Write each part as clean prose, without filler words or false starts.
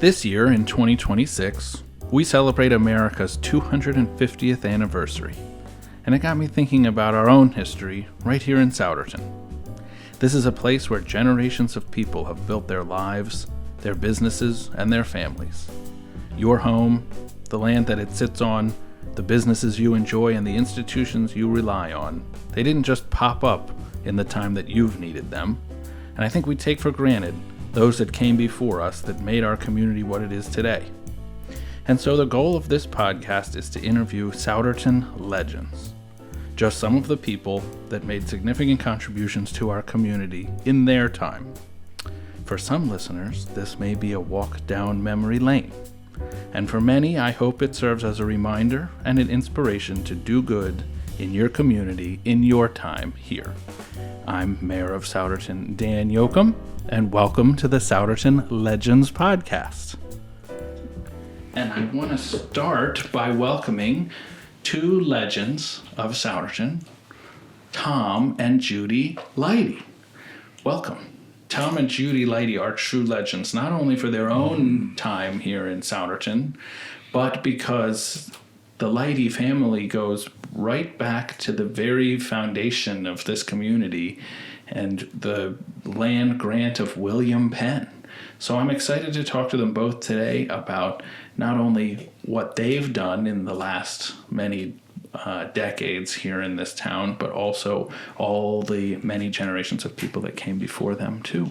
This year, in 2026, we celebrate America's 250th anniversary, and it got me thinking about our own history right here in Souderton. This is a place where generations of people have built their lives, their businesses, and their families. Your home, the land that it sits on, the businesses you enjoy, and the institutions you rely on, they didn't just pop up in the time that you've needed them, and I think we take for granted those that came before us that made our community what it is today. And so the goal of this podcast is to interview Souderton Legends, just some of the people that made significant contributions to our community in their time. For some listeners, this may be a walk down memory lane. And for many, I hope it serves as a reminder and an inspiration to do good in your community in your time here. I'm Mayor of Souderton, Dan Yoakum, and welcome to the Souderton Legends Podcast. And I want to start by welcoming two legends of Souderton, Tom and Judy Leidy. Welcome. Tom and Judy Leidy are true legends, not only for their own time here in Souderton, but because the Leidy family goes right back to the very foundation of this community and the land grant of William Penn. So I'm excited to talk to them both today about not only what they've done in the last many decades here in this town, but also all the many generations of people that came before them too.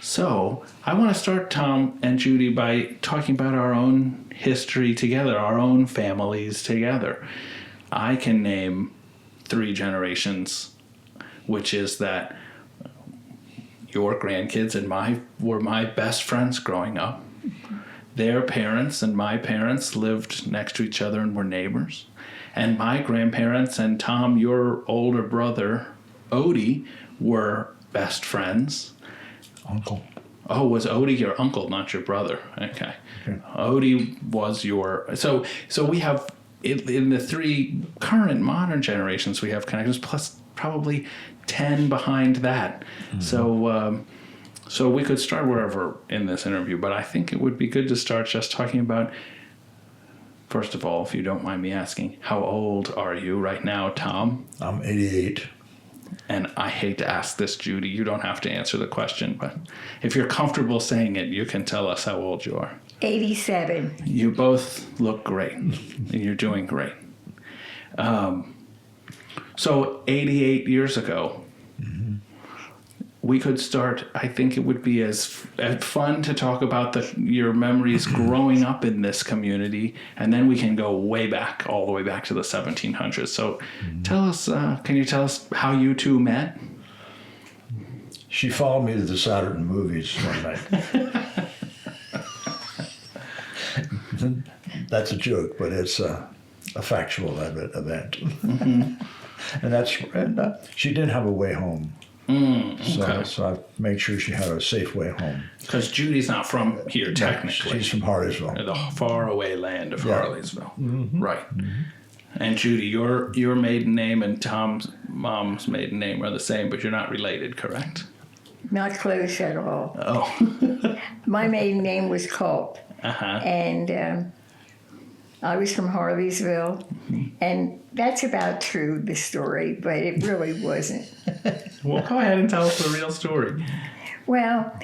So I want to start, Tom and Judy, by talking about our own history together, our own families together. I can name 3 generations, which is that your grandkids and were my best friends growing up. Their parents and my parents lived next to each other and were neighbors. And my grandparents and Tom, your older brother, Odie, were best friends. Uncle. Oh, was Odie your uncle, not your brother? Okay. Odie was your... So we have, in the 3 current modern generations, we have connections, plus probably 10 behind that. Mm-hmm. So we could start wherever in this interview, but I think it would be good to start just talking about, first of all, if you don't mind me asking, how old are you right now, Tom? I'm 88. And I hate to ask this, Judy. You don't have to answer the question, but if you're comfortable saying it, you can tell us how old you are. 87. You both look great, and you're doing great. So 88 years ago, we could start. I think it would be as fun to talk about your memories growing up in this community, and then we can go way back, all the way back to the 1700s. So can you tell us how you two met? She followed me to the Souderton movies one night. That's a joke, but it's a factual event. Mm-hmm. And she didn't have a way home. Okay. So I made sure she had a safe way home. Because Judy's not from here, technically. She's from Harleysville. The faraway land of Harleysville. Mm-hmm. Right. Mm-hmm. And Judy, your maiden name and Tom's mom's maiden name are the same, but you're not related, correct? Not close at all. Oh. My maiden name was Culp. Uh-huh. And I was from Harleysville. Mm-hmm. And that's about true, the story, but it really wasn't. Well, go ahead and tell us the real story. Well,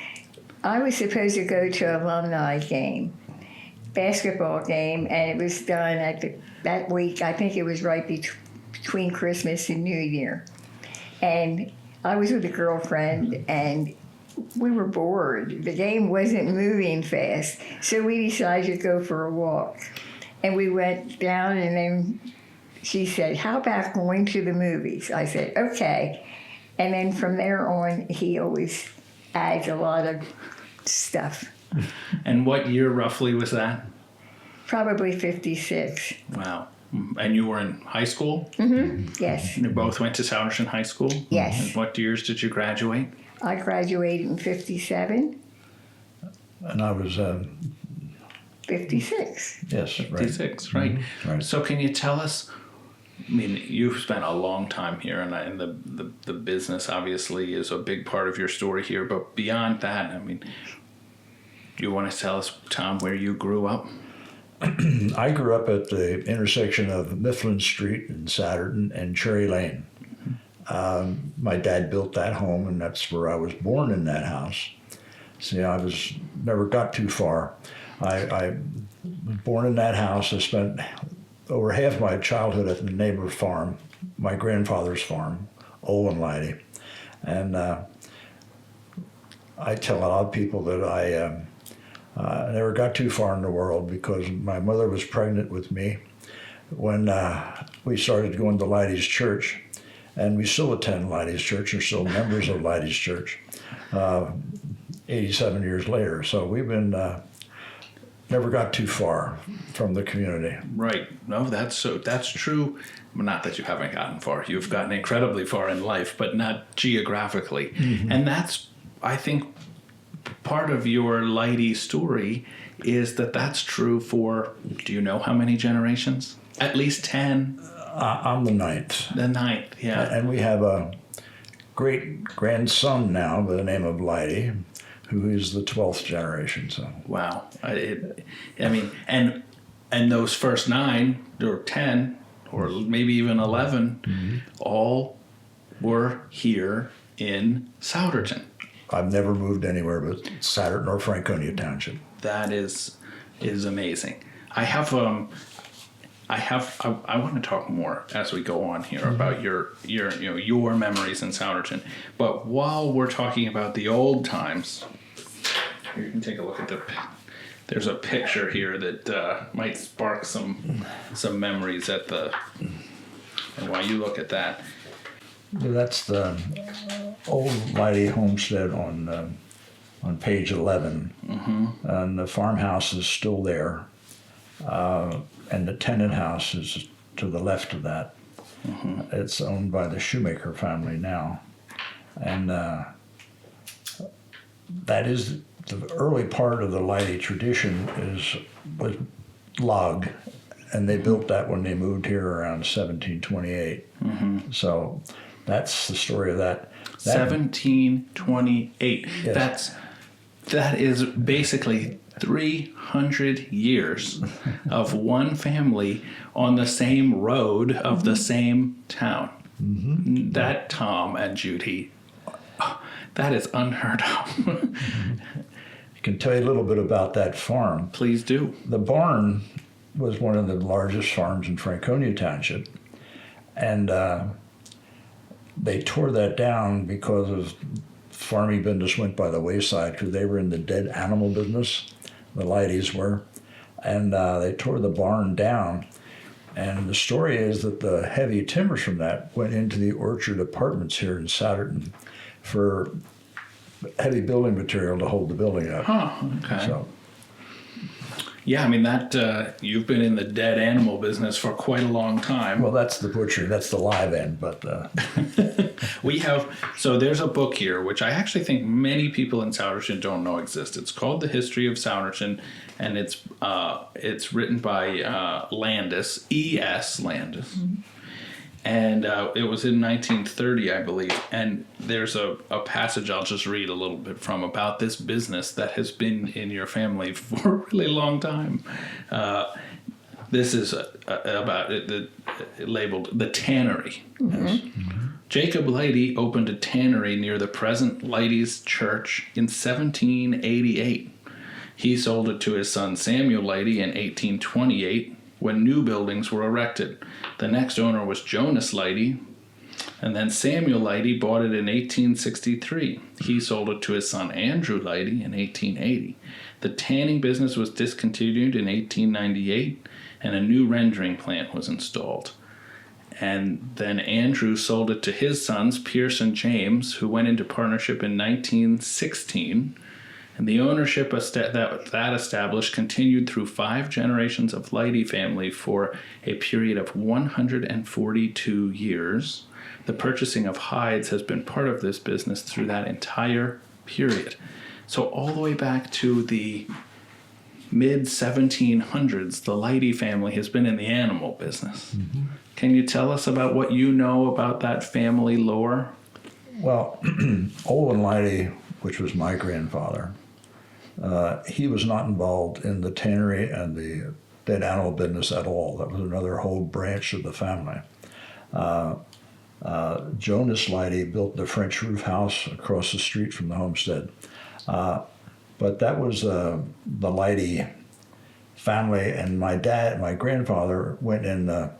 I was supposed to go to an alumni game, basketball game, and it was done that week. I think it was right between Christmas and New Year. And I was with a girlfriend, and we were bored. The game wasn't moving fast, so we decided to go for a walk. And we went down, and then she said, "How about going to the movies?" I said, "Okay." And then from there on, he always adds a lot of stuff. And what year roughly was that? Probably 56. Wow. And you were in high school? Mm-hmm. Yes. And you both went to Souderton High School? Yes. And what years did you graduate? I graduated in 57. And I was... 56. Yes, right. 56, right. Mm-hmm. Right. So can you tell us, I mean, you've spent a long time here, and the business obviously is a big part of your story here, but beyond that, I mean, Do you want to tell us, Tom, where you grew up? I grew up at the intersection of Mifflin Street in Souderton and Cherry Lane. My dad built that home, and that's where I was born, in that house. See, I never got too far. I was born in that house. I spent over half my childhood at the neighbor farm, my grandfather's farm, Olin Leidy. And I tell a lot of people that I never got too far in the world because my mother was pregnant with me when we started going to Leidy's Church. And we still attend Leidy's Church, or still members of Leidy's Church, 87 years later. So we've been, never got too far from the community. Right. No, that's true. Not that you haven't gotten far. You've gotten incredibly far in life, but not geographically. Mm-hmm. And that's, I think, part of your Leidy story is that's true for, do you know how many generations? At least 10. I'm the ninth. The ninth, yeah. And we have a great-grandson now by the name of Leidy, who is the 12th generation. So wow. I mean, and those first 9 or 10 or maybe even 11 mm-hmm. all were here in Souderton. I've never moved anywhere but Souderton or Franconia Township. That is amazing. I want to talk more as we go on here mm-hmm. about your memories in Souderton. But while we're talking about the old times, you can take a look at there's a picture here that might spark some memories and while you look at that. That's the old Leidy homestead on page 11, mm-hmm. and the farmhouse is still there. And the tenant house is to the left of that. Mm-hmm. It's owned by the Shoemaker family now. And that is the early part of the Leidy tradition was log. And they built that when they moved here around 1728. Mm-hmm. So that's the story of that. 1728. Yes. That is basically 300 years of one family on the same road of mm-hmm. the same town. Mm-hmm. That, Tom and Judy, that is unheard of. I can tell you a little bit about that farm. Please do. The barn was one of the largest farms in Franconia Township, and they tore that down because of farming business went by the wayside because they were in the dead animal business. The Leidys were, and they tore the barn down. And the story is that the heavy timbers from that went into the Orchard Apartments here in Souderton for heavy building material to hold the building up. Huh, okay. So, yeah, I mean, that you've been in the dead animal business for quite a long time. Well, that's the butcher. That's the live end, but... So there's a book here, which I actually think many people in Souderton don't know exists. It's called The History of Souderton, and it's written by Landis, E.S. Landis. Mm-hmm. And it was in 1930, I believe. And there's a passage I'll just read a little bit from about this business that has been in your family for a really long time. This is about labeled The Tannery. Mm-hmm. Yes. Mm-hmm. Jacob Leidy opened a tannery near the present Leidy's Church in 1788. He sold it to his son Samuel Leidy in 1828 when new buildings were erected. The next owner was Jonas Leidy, and then Samuel Leidy bought it in 1863. He sold it to his son Andrew Leidy in 1880. The tanning business was discontinued in 1898, and a new rendering plant was installed. And then Andrew sold it to his sons, Pierce and James, who went into partnership in 1916. And the ownership that established continued through 5 generations of Leidy family for a period of 142 years. The purchasing of hides has been part of this business through that entire period. So all the way back to the mid-1700s, the Leidy family has been in the animal business. Mm-hmm. Can you tell us about what you know about that family lore? Well, Olin Leidy, which was my grandfather, he was not judy in the tannery and the dead animal business at all. That was another whole branch of the family. Jonas Leidy built the French roof house across the street from the homestead. But that was the Leidy family, and my grandfather went in the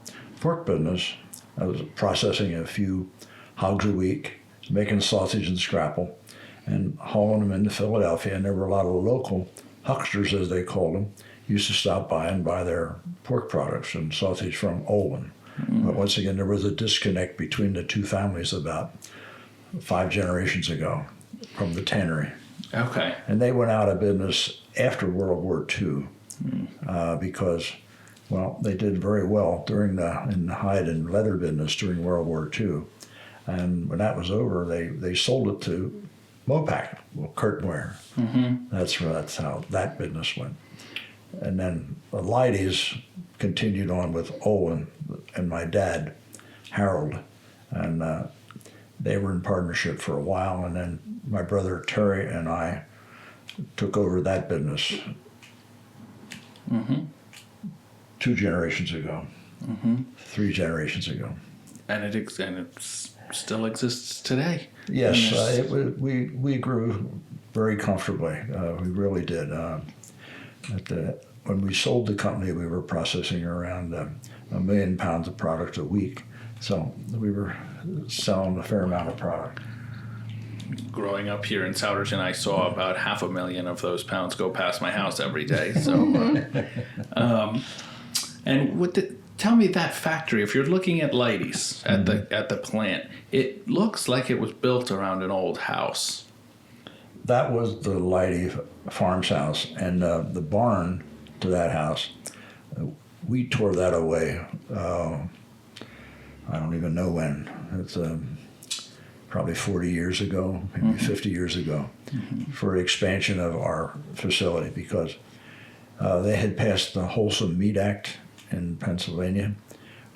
pork business. I was processing a few hogs a week, making sausage and scrapple, and hauling them into Philadelphia. And there were a lot of local hucksters, as they called them, used to stop by and buy their pork products and sausage from Olin. But once again, there was a disconnect between the two families about 5 generations ago from the tannery. Okay. And they went out of business after World War II because, well, they did very well in the hide and leather business during World War II. And when that was over, they sold it to Mopac, curtainware. That's how that business went. And then the Leidys continued on with Owen and my dad, Harold, and they were in partnership for a while. And then my brother Terry and I took over that business 2 generations ago, 3 generations ago. And it still exists today. Yes, we grew very comfortably. We really did. When we sold the company, we were processing around 1 million pounds of product a week. So we were selling a fair amount of product. Growing up here in Souderton, I saw about 500,000 of those pounds go past my house every day. So, and tell me that factory. If you're looking at Leidy's at the plant, it looks like it was built around an old house. That was the Leidy farm's house, and the barn to that house, we tore that away. I don't even know when. It's probably 40 years ago, maybe 50 years ago, for expansion of our facility, because they had passed the Wholesome Meat Act in Pennsylvania,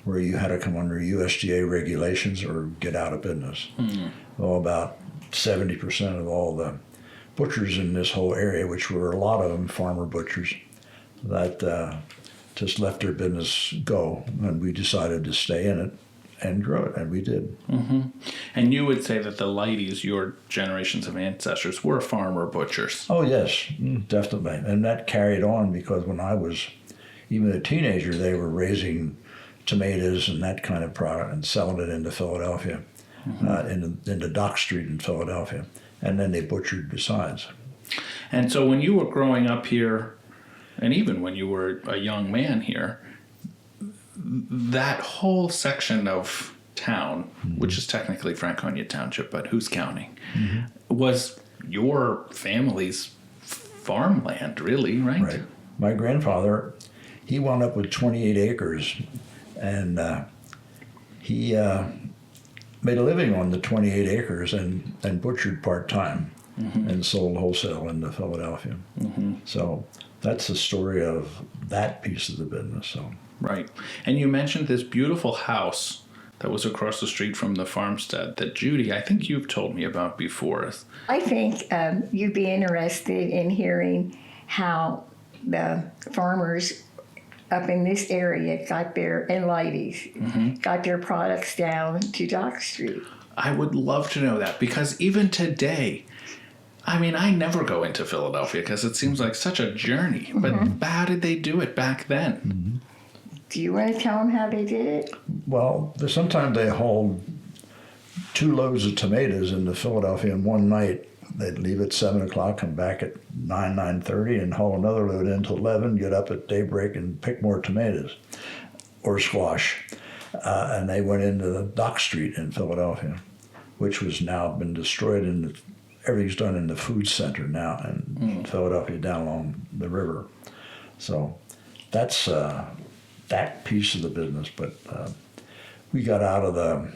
where you had to come under USDA regulations or get out of business. Well, about 70% of all the butchers in this whole area, which were a lot of them farmer butchers, that just let their business go, and we decided to stay in it and grow it, and we did. And you would say that the Leidys, your generations of ancestors, were farmer butchers. Oh yes, definitely, and that carried on because when I was even a teenager, they were raising tomatoes and that kind of product and selling it into Philadelphia, into Dock Street in Philadelphia, and then they butchered besides. And so when you were growing up here, and even when you were a young man here, that whole section of town, which is technically Franconia Township, but who's counting, was your family's farmland, really, right? Right. My grandfather, he wound up with 28 acres, and he made a living on the 28 acres and butchered part-time and sold wholesale into Philadelphia. So that's the story of that piece of the business. So. Right. And you mentioned this beautiful house that was across the street from the farmstead that Judy, I think you've told me about before. I think you'd be interested in hearing how the farmers up in this area got their, and Leidy's, got their products down to Dock Street. I would love to know that, because even today, I mean, I never go into Philadelphia because it seems like such a journey. But how did they do it back then? Do you want to tell them how they did it? Well, sometimes they hauled 2 loads of tomatoes into Philadelphia in one night. They'd leave at 7 o'clock, come back at 9:30, and haul another load in till 11, get up at daybreak and pick more tomatoes or squash. And they went into the Dock Street in Philadelphia, which was now been destroyed, and everything's done in the food center now in Philadelphia down along the river. So that's that piece of the business, but we got out of the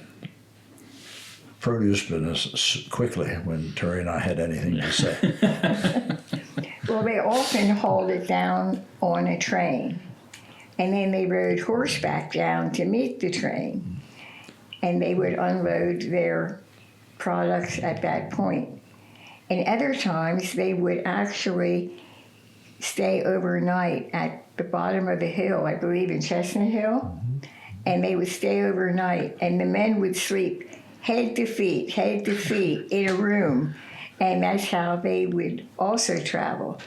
produce business quickly when Terry and I had anything to say. Well, they often hauled it down on a train, and then they rode horseback down to meet the train, and they would unload their products at that point. And other times they would actually stay overnight at the bottom of the hill, I believe in Chestnut Hill, and they would stay overnight, and the men would sleep head to feet in a room, and that's how they would also travel.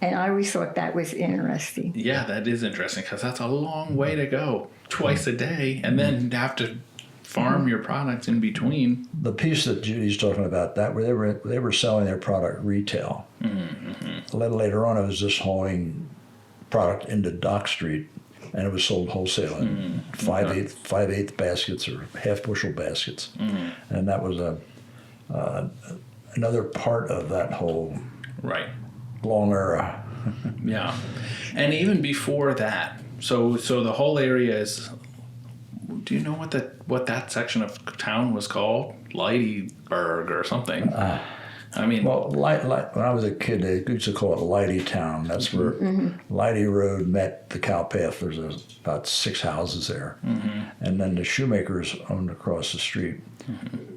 And I always thought that was interesting. Yeah, that is interesting because that's a long way to go twice a day, and then have to farm your products in between. The piece that Judy's talking about, that where they were selling their product retail. A little later on, it was just hauling product into Dock Street, and it was sold wholesale in 5/8 baskets or half bushel baskets, and that was another part of that whole long era. Yeah, and even before that, so the whole area is. Do you know what that section of town was called? Leidyburg or something. I mean, well, when I was a kid, they used to call it Leidy Town. That's where Leidy Road met the cow path. There's about 6 houses there, and then the shoemakers owned across the street.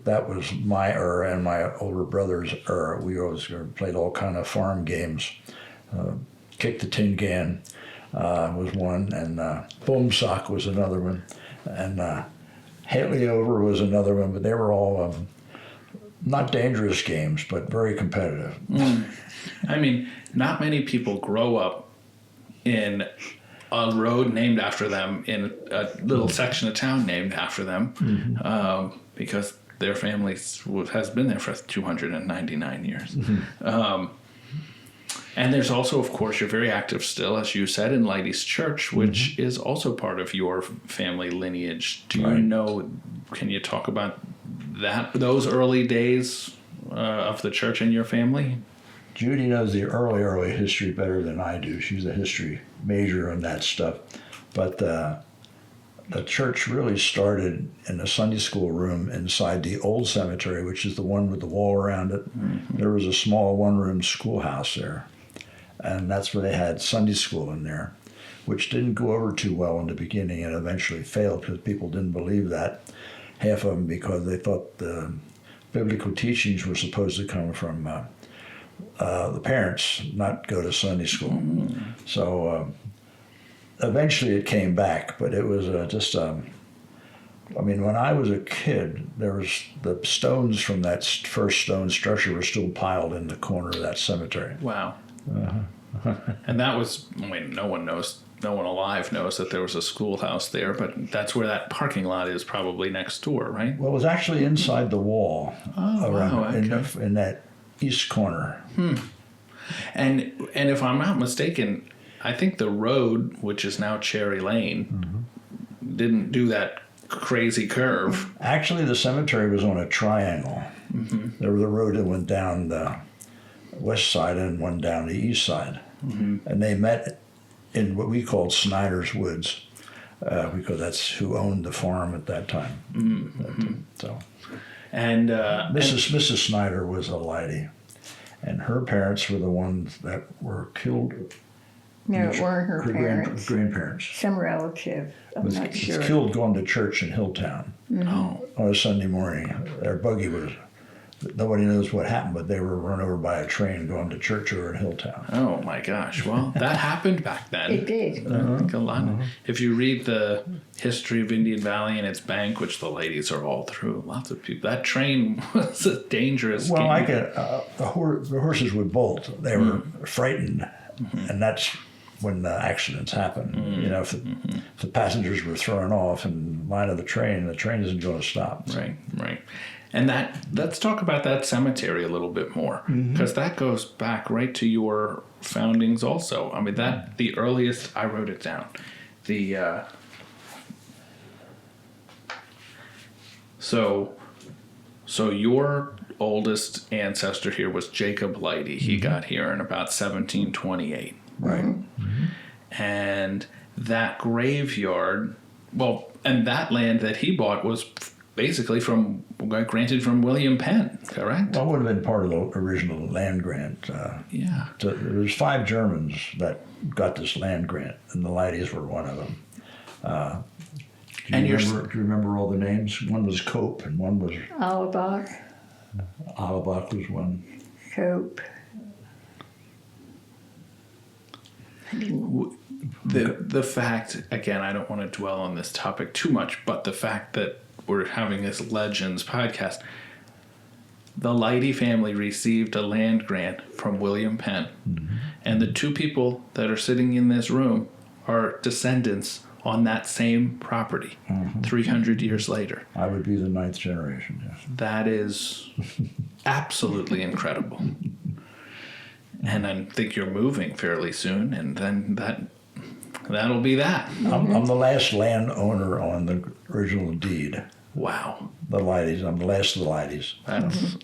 That was my era and my older brother's era. We always played all kind of farm games. Kick the tin can was one, and boom sock was another one. And Haley Over was another one, but they were all not dangerous games, but very competitive. I mean, not many people grow up in a road named after them, in a little section of town named after them, because their family has been there for 299 years. And there's also, of course, you're very active still, as you said, in Leidy's Church, which is also part of your family lineage. Do you know, can you talk about those early days of the church in your family? Judy knows the early history better than I do. She's a history major on that stuff. But the church really started in the Sunday school room inside the old cemetery, which is the one with the wall around it. There was a small one-room schoolhouse there. And that's where they had Sunday school in there, which didn't go over too well in the beginning and eventually failed because people didn't believe that. Half of them because they thought the biblical teachings were supposed to come from the parents, not go to Sunday school. So eventually it came back, but it was I mean, when I was a kid, there was the stones from that first stone structure were still piled in the corner of that cemetery. Wow. And that was, I mean, no one alive knows that there was a schoolhouse there, but that's where that parking lot is, probably next door, right? Well, it was actually inside the wall Okay. in that east corner. And if I'm not mistaken, I think the road, which is now Cherry Lane, didn't do that crazy curve. Actually, the cemetery was on a triangle. There was a road that went down the west side and one down the east side. And they met in what we called Snyder's Woods, because that's who owned the farm at that time. So, And Mrs. Snyder was a Leidy, and her parents were the ones that were killed. No, it weren't her parents. Grandparents. Some relative. I'm not sure. Was killed going to church in Hilltown on a Sunday morning. Their buggy was. Nobody knows what happened, but they were run over by a train going to church over in Hilltown. Oh my gosh! Well, that happened back then. It did. I think a lot. If you read the history of Indian Valley and its bank, which the ladies are all through, lots of people. That train was a dangerous. Well, game. the horses would bolt. They were frightened, and that's when the accidents happen. You know, if the passengers were thrown off in line of the train isn't going to stop. So. Right. And let's talk about that cemetery a little bit more, because that goes back right to your foundings also. I mean, the earliest, I wrote it down. So your oldest ancestor here was Jacob Leidy. He got here in about 1728. Right. And that graveyard, and that land that he bought was basically granted from William Penn, correct? Well, it would have been part of the original land grant. Yeah. So there was 5 Germans that got this land grant, and the Leidys were one of them. Do you remember all the names? One was Cope, and one was... Allebach. Allebach was one. cope. The fact, again, I don't want to dwell on this topic too much, but the fact that we're having this Legends podcast, the Leidy family received a land grant from William Penn, and the two people that are sitting in this room are descendants on that same property 300 years later. I would be the 9th generation, yes. That is absolutely incredible. And I think you're moving fairly soon, and then that'll be that. I'm the last landowner on the original deed. Wow. The Leidies. I'm the last of the Leidies. That's,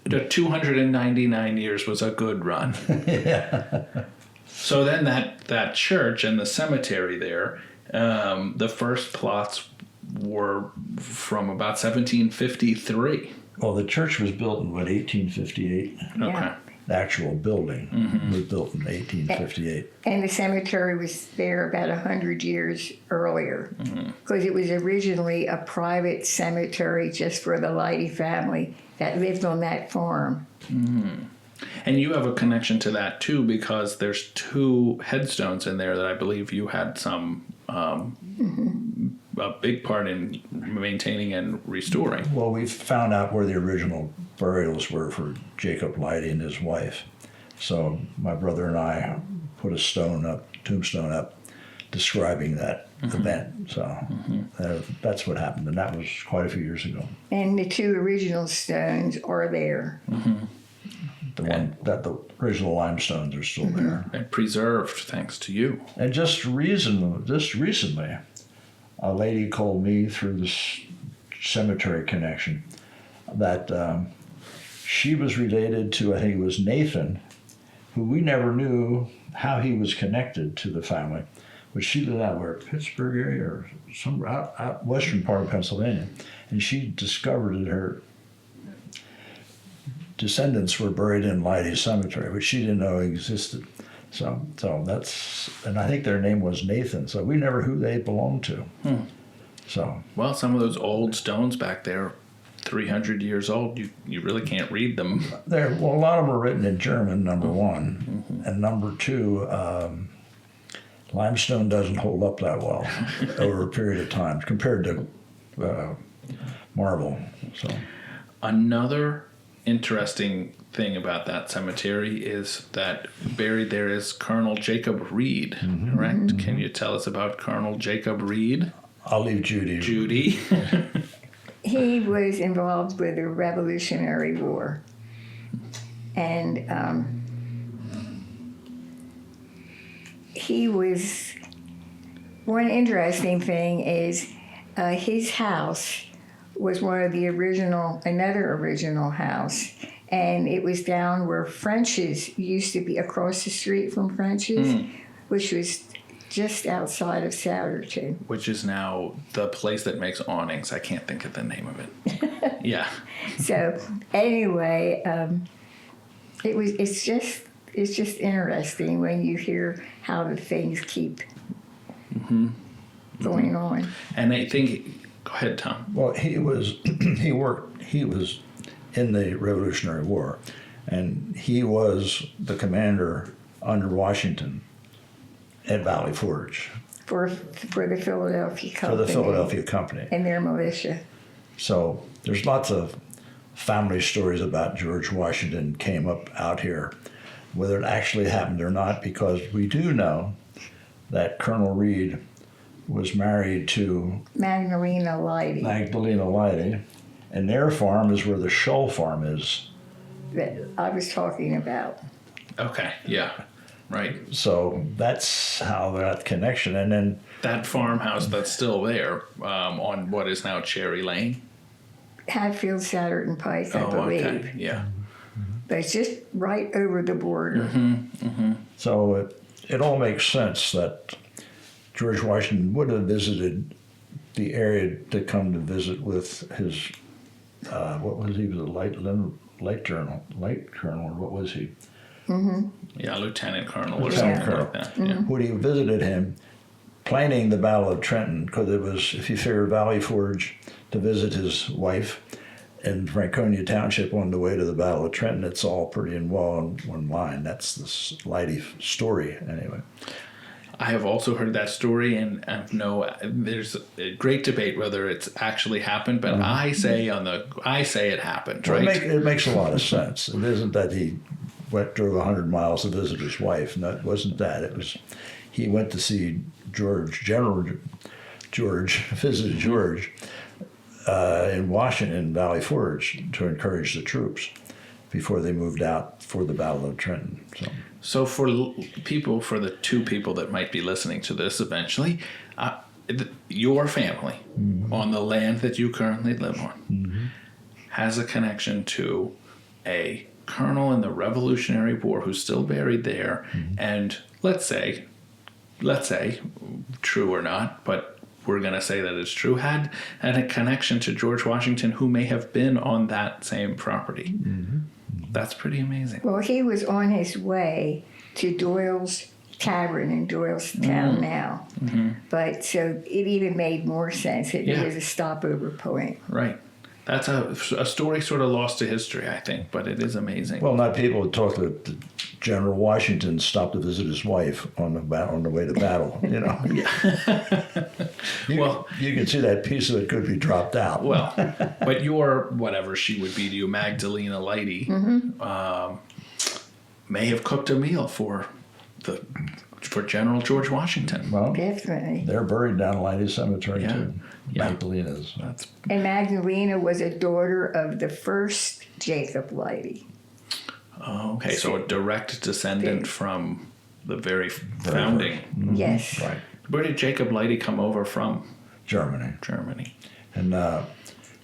the 299 years was a good run. Yeah. So then that church and the cemetery there, the first plots were from about 1753. Well, the church was built in, 1858? Yeah. Okay. The actual building was built in 1858. And the cemetery was there about 100 years earlier, because it was originally a private cemetery just for the Leidy family that lived on that farm. And you have a connection to that too, because there's 2 headstones in there that I believe you had some a big part in maintaining and restoring. Well, we found out where the original burials were for Jacob Leidy and his wife. So my brother and I put a tombstone up, describing that event. So that's what happened, and that was quite a few years ago. And the 2 original stones are there. The original limestones are still there. And preserved thanks to you. And just recently, a lady called me through this cemetery connection that she was related to, I think it was Nathan, who we never knew how he was connected to the family. But she lived out where, Pittsburgh area or some out western part of Pennsylvania. And she discovered that her descendants were buried in Leidy Cemetery, which she didn't know existed. So that's, and I think their name was Nathan. So we never knew who they belonged to. So well, some of those old stones back there, 300 years old, you really can't read them. A lot of them are written in German, number one, and number two, limestone doesn't hold up that well over a period of time compared to marble. So another interesting thing about that cemetery is that buried there is Colonel Jacob Reed, correct? Can you tell us about Colonel Jacob Reed? I'll leave Judy. Judy. He was involved with the Revolutionary War. And he was, one interesting thing is his house was one of the another original house. And it was down where French's used to be, across the street from French's, which was just outside of Souderton. Which is now the place that makes awnings. I can't think of the name of it. Yeah. So anyway, it's just interesting when you hear how the things keep going on. And I think, go ahead, Tom. Well, he was in the Revolutionary War, and he was the commander under Washington at Valley Forge. For the Philadelphia Company. For the Philadelphia Company. And their militia. So there's lots of family stories about George Washington came up out here, whether it actually happened or not, because we do know that Colonel Reed was married to Magdalena Leidy. And their farm is where the Shull farm is. That I was talking about. Okay, yeah, right. So that's how that connection. And then that farmhouse that's still there on what is now Cherry Lane. Hatfield Souderton Pike, I believe. Okay, yeah. But it's just right over the border. So it all makes sense that George Washington would have visited the area to come to visit with his, he was a light colonel, or what was he? Yeah, Lieutenant Colonel or Lieutenant something Colonel. like that. Yeah. When he visited him, planning the Battle of Trenton, because it was, if you figure Valley Forge to visit his wife, in Franconia Township on the way to the Battle of Trenton. It's all pretty in one line. That's the Leidy story, anyway. I have also heard that story, and no, there's a great debate whether it's actually happened, but I say it happened, Well, right? it makes a lot of drove 100 miles to visit his wife. No, it wasn't that. It was he went to see General George, visited George in Washington, Valley Forge, to encourage the troops before they moved out for the Battle of Trenton. So for the two people that might be listening to this eventually, your family on the land that you currently live on has a connection to a colonel in the Revolutionary War who's still buried there, and let's say, true or not, but we're going to say that it's true, had a connection to George Washington who may have been on that same property. That's pretty amazing. Well, he was on his way to Doyle's Tavern in Doylestown now. But so it even made more sense. It was a stopover point. Right. That's a story sort of lost to history, I think, but it is amazing. Well, not people would talk that General Washington stopped to visit his wife on the way to battle. You know. You can see that piece of it could be dropped out. Well, but your whatever she would be to you, Magdalena Leidy, may have cooked a meal for General George Washington. Well, Definitely. they're buried down Leidy Cemetery too. Yeah. Magdalena's. And Magdalena was a daughter of the first Jacob Leidy. Oh, okay, so a direct descendant from the very founding. Yes. Right. Where did Jacob Leidy come over from? Germany. And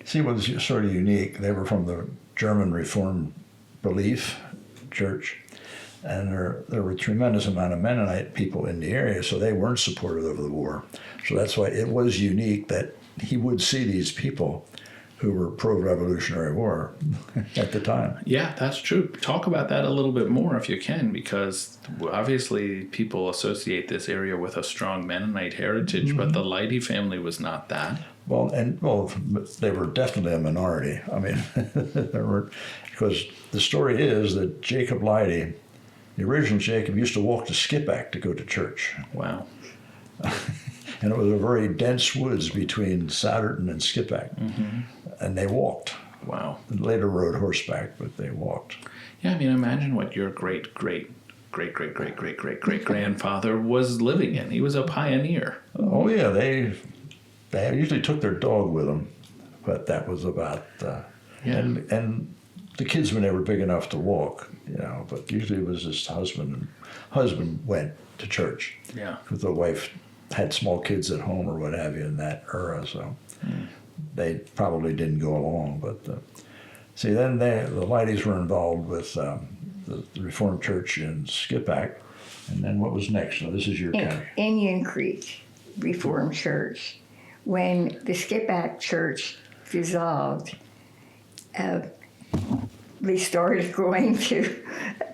see what was sort of unique, they were from the German Reformed Belief Church, and there were a tremendous amount of Mennonite people in the area, so they weren't supportive of the war. So that's why it was unique that he would see these people who were pro-Revolutionary War at the time. Yeah, that's true. Talk about that a little bit more if you can, because obviously people associate this area with a strong Mennonite heritage, but the Leidy family was not that. Well, they were definitely a minority. I mean, there weren't, because the story is that Jacob Leidy, the original Jacob, used to walk to Skippack to go to church. Wow. And it was a very dense woods between Souderton and Skippack. And they walked. Wow. They later rode horseback, but they walked. Yeah, I mean, imagine what your great-great-great-great-great-great-great-grandfather was living in. He was a pioneer. Oh, yeah, they usually took their dog with them, but that was about... And the kids were never big enough to walk, but usually it was his husband. Husband went to church. Yeah. Because the wife had small kids at home or what have you in that era, so they probably didn't go along. But see, then the Leidys were involved with the Reformed Church in Skippack, and then what was next? So this is your county. Indian Creek Reformed Church. When the Skippack Church dissolved, they started going to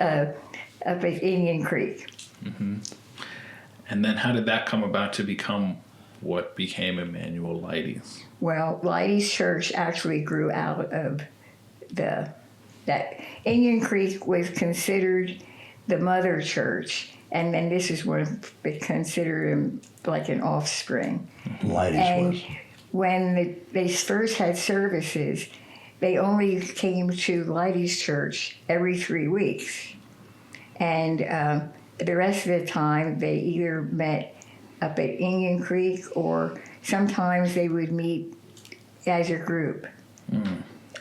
up at Indian Creek. And then how did that come about to become what became Emmanuel Leidy's? Well, Leidy's church actually grew out of that Indian Creek was considered the mother church, and then this is what they considered him like an offspring. Leidy's was. When they first had services, they only came to Leidy's church every 3 weeks. And the rest of the time, they either met up at Indian Creek or sometimes they would meet as a group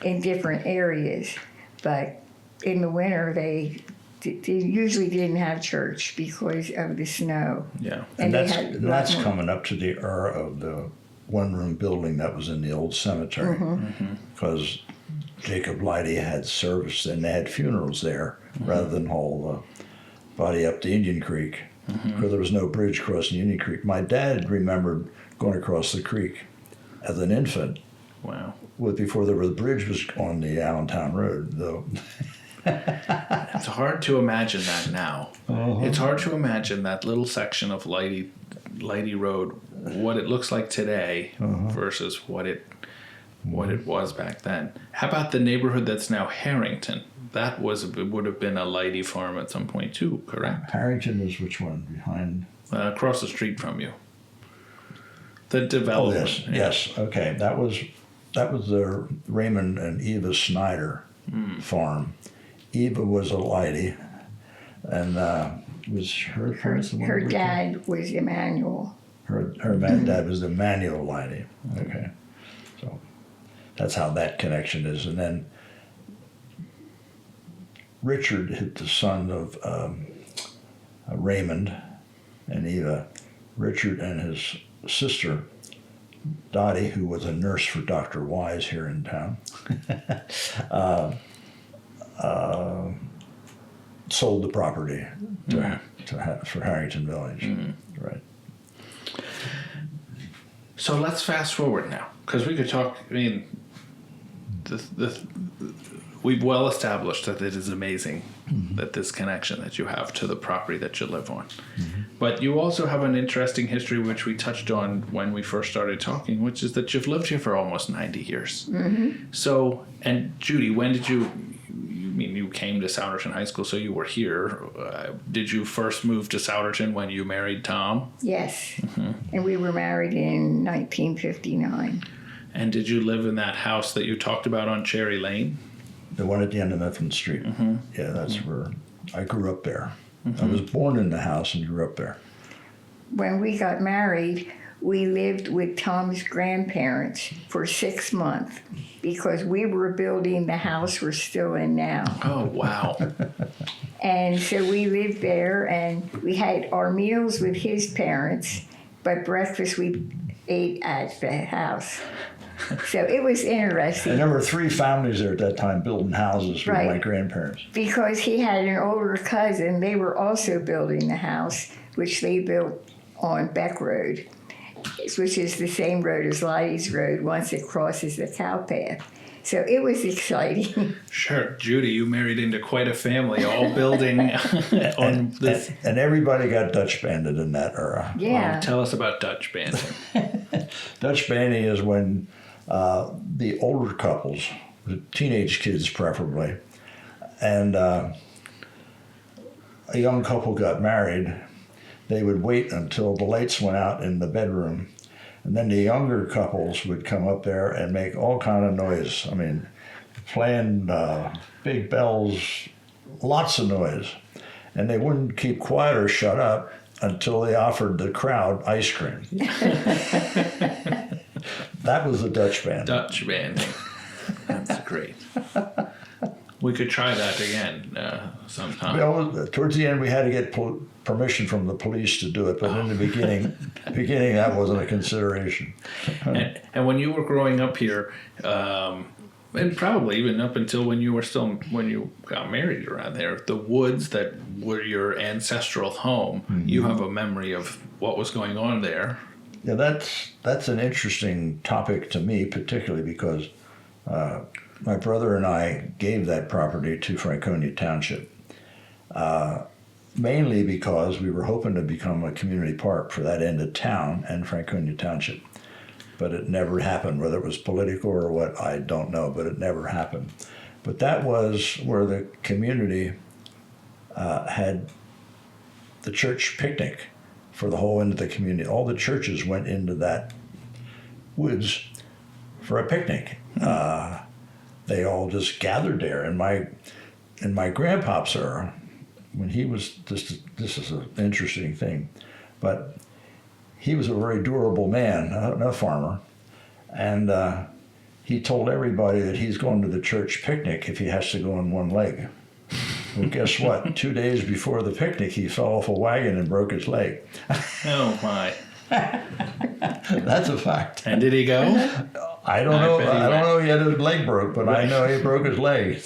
in different areas. But in the winter, they usually didn't have church because of the snow. Yeah. And that's coming up to the era of the one-room building that was in the old cemetery, because Jacob Leidy had service and they had funerals there rather than haul the body up to Indian Creek, because there was no bridge crossing Indian Creek. My dad remembered going across the creek as an infant. Wow. Before the bridge was on the Allentown Road, though. It's hard to imagine that now. It's hard to imagine that little section of Leidy Road, what it looks like today versus what it what it was back then. How about the neighborhood that's now Harrington? It would have been a Leidy farm at some point too, correct? Harrington is which one? Behind? Across the street from you. The development. Oh, yes. Okay. That was the Raymond and Eva Snyder farm. Eva was a Leidy, and was her parents. Her dad was Emmanuel. Her dad was Emmanuel Leidy. Okay, so that's how that connection is, and then Richard, the son of Raymond and Eva, Richard and his sister Dottie, who was a nurse for Dr. Wise here in town, sold the property for Harrington Village. Right. So let's fast forward now, because we could talk. I mean, we've well established that it is amazing that this connection that you have to the property that you live on. But you also have an interesting history, which we touched on when we first started talking, which is that you've lived here for almost 90 years. So, and Judy, when did you came to Souderton High School, so you were here. Did you first move to Souderton when you married Tom? Yes. And we were married in 1959. And did you live in that house that you talked about on Cherry Lane? The one at the end of Mifflin Street. Yeah, that's where I grew up there. I was born in the house and grew up there. When we got married, we lived with Tom's grandparents for 6 months because we were building the house we're still in now. Oh, wow. And so we lived there, and we had our meals with his parents, but breakfast we ate at the house. So it was interesting. And there were 3 families there at that time building houses with Right. my grandparents. Because he had an older cousin, they were also building the house, which they built on Beck Road, which is the same road as Leidy's Road once it crosses the cow path. So it was exciting. Sure. Judy, you married into quite a family, all building on this. And everybody got Dutch banded in that era. Yeah. Tell us about Dutch banding. Dutch banding is when the older couples, the teenage kids preferably, and a young couple got married, they would wait until the lights went out in the bedroom, and then the younger couples would come up there and make all kind of noise. I mean, playing big bells, lots of noise. And they wouldn't keep quiet or shut up until they offered the crowd ice cream. That was the Dutch band. Dutch banding. That's great. We could try that again sometime. Well, towards the end, we had to get permission from the police to do it, but in the beginning, that wasn't a consideration. And when you were growing up here, and probably even up until when you got married around there, the woods that were your ancestral home, you have a memory of what was going on there. Yeah, that's an interesting topic to me, particularly because my brother and I gave that property to Franconia Township, mainly because we were hoping to become a community park for that end of town and Franconia Township. But it never happened, whether it was political or what, I don't know, but it never happened. But that was where the community had the church picnic for the whole end of the community. All the churches went into that woods for a picnic. They all just gathered there. In my grandpa's era, when he was, this is an interesting thing, but he was a very durable man, a farmer, and he told everybody that he's going to the church picnic if he has to go on one leg. Well, guess what? 2 days before the picnic, he fell off a wagon and broke his leg. Oh, my. That's a fact. And did he go? I don't know. I don't know he had his leg broke, but I know he broke his leg.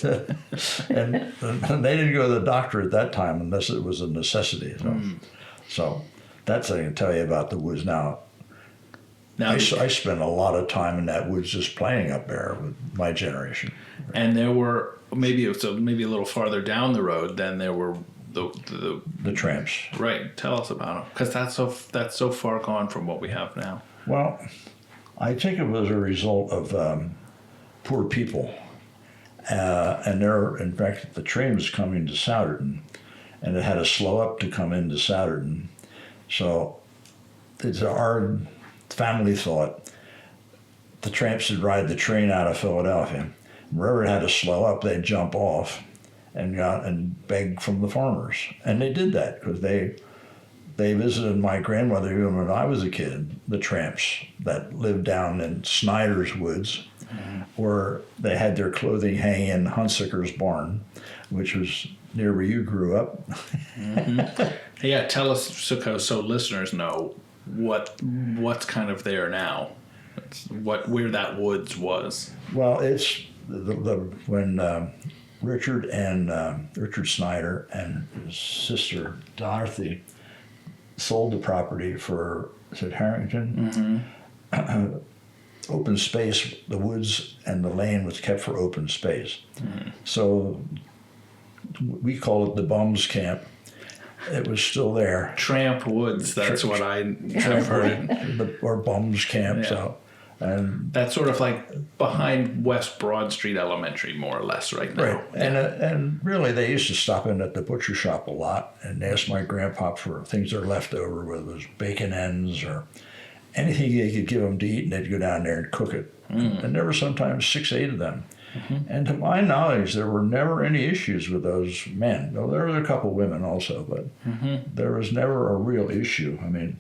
and they didn't go to the doctor at that time unless it was a necessity. So that's what I can tell you about the woods now. I spent a lot of time in that woods just playing up there with my generation. And there were maybe a little farther down the road. Then there were the tramps. Right. Tell us about them, because that's so far gone from what we have now. Well, I think it was a result of poor people. And in fact, the train was coming to Souderton, and it had to slow up to come into Souderton. So it's our family thought the tramps would ride the train out of Philadelphia. Wherever it had to slow up, they'd jump off and beg from the farmers. And they did that because they visited my grandmother even when I was a kid, the tramps that lived down in Snyder's Woods, where they had their clothing hanging in Hunsicker's barn, which was near where you grew up. Yeah, tell us so listeners know what's kind of there now, where that woods was. Well, it's when Richard Snyder and his sister Dorothy sold the property for, is it Harrington? Open space, the woods and the lane was kept for open space. So we call it the bums camp. It was still there. Tramp Woods, that's what I have heard. Or bums camp. Yeah. So, and that's sort of like behind West Broad Street Elementary, more or less, right now. Right, and really they used to stop in at the butcher shop a lot and ask my grandpa for things that are left over, whether it was bacon ends or anything they could give them to eat, and they'd go down there and cook it. And there were sometimes 6, 8 of them. And to my knowledge, there were never any issues with those men. Well, there were a couple women also, but there was never a real issue. I mean,